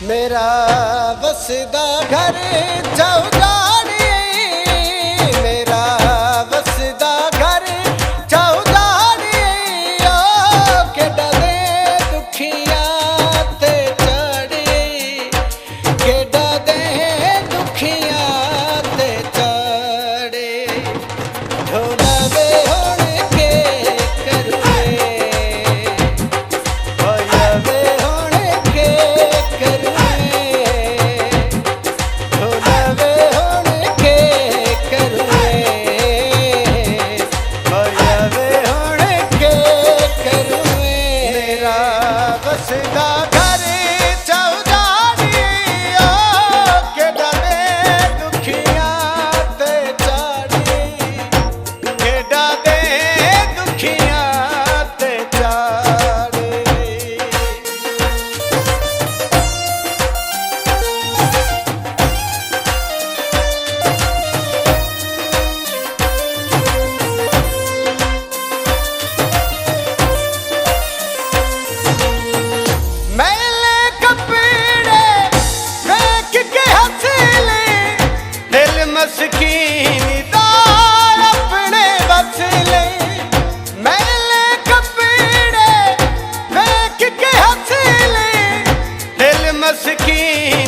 मेरा वसदा घर चौधारी, मेरा वसदा घर चौधारी। ओ केड़ा दे दुखियां ते चढ़ी, केड़ा दे दुखियां ते चढ़े। ढोलवे हुण के करूए, ढोलवे हुण के करूए, ढोलवे हुण के करूए, ढोलवे हुण के करूए। मेरा वसदा घर चौधारी, ओ केड़ा दे दुखियां ते चढ़ी, केड़ा दे दुखियां ते चढ़ी। मैले कपड़े फेंक के हंस ले, दिल मस्कीन दा अपने बस ले। मैले कपड़े फेंक के हंस ले, दिल मस्कीन